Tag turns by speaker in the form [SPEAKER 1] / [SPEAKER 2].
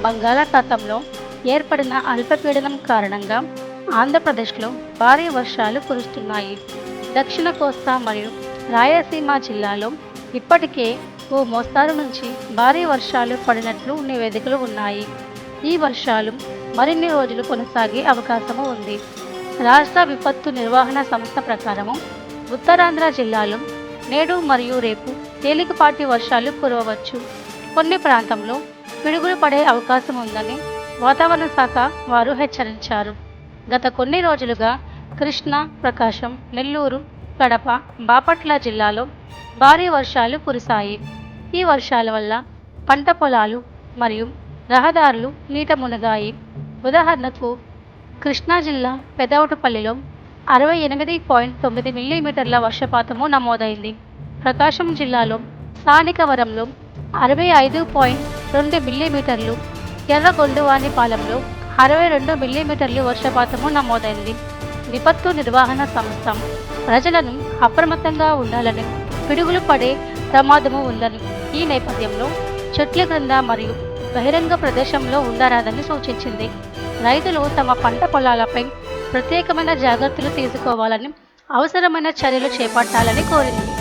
[SPEAKER 1] బంగాళాఖాతంలో ఏర్పడిన అల్పపీడనం కారణంగా ఆంధ్రప్రదేశ్లో భారీ వర్షాలు కురుస్తున్నాయి. దక్షిణ కోస్తా మరియు రాయలసీమ జిల్లాలో ఇప్పటికే ఓ మోస్తారు నుంచి భారీ వర్షాలు పడినట్లు నివేదికలు ఉన్నాయి. ఈ వర్షాలు మరిన్ని రోజులు కొనసాగే అవకాశము ఉంది. రాష్ట్ర విపత్తు నిర్వహణ సంస్థ ప్రకారము ఉత్తరాంధ్ర జిల్లాలో నేడు మరియు రేపు తేలికపాటి వర్షాలు కురవవచ్చు. కొన్ని ప్రాంతంలో పిడుగులు పడే అవకాశం ఉందని వాతావరణ శాఖ వారు హెచ్చరించారు. గత కొన్ని రోజులుగా కృష్ణా, ప్రకాశం, నెల్లూరు, కడప, బాపట్ల జిల్లాలో భారీ వర్షాలు కురిశాయి. ఈ వర్షాల వల్ల పంట పొలాలు మరియు రహదారులు నీట మునిగాయి. ఉదాహరణకు కృష్ణా జిల్లా పెదవటపల్లిలో 68.9 మిల్లీమీటర్ల వర్షపాతము నమోదైంది. ప్రకాశం జిల్లాలో స్థానికవరంలో 65.2 మిల్లీమీటర్లు, ఎర్రగొండువానిపాలెంలో 62 మిల్లీమీటర్లు వర్షపాతము నమోదైంది. విపత్తు నిర్వహణ సంస్థ ప్రజలను అప్రమత్తంగా ఉండాలని, పిడుగులు పడే ప్రమాదము ఉందని, ఈ నేపథ్యంలో చెట్ల క్రింద మరియు బహిరంగ ప్రదేశంలో ఉండరాదని సూచించింది. రైతులు తమ పంట పొలాలపై ప్రత్యేకమైన జాగ్రత్తలు తీసుకోవాలని, అవసరమైన చర్యలు చేపట్టాలని కోరింది.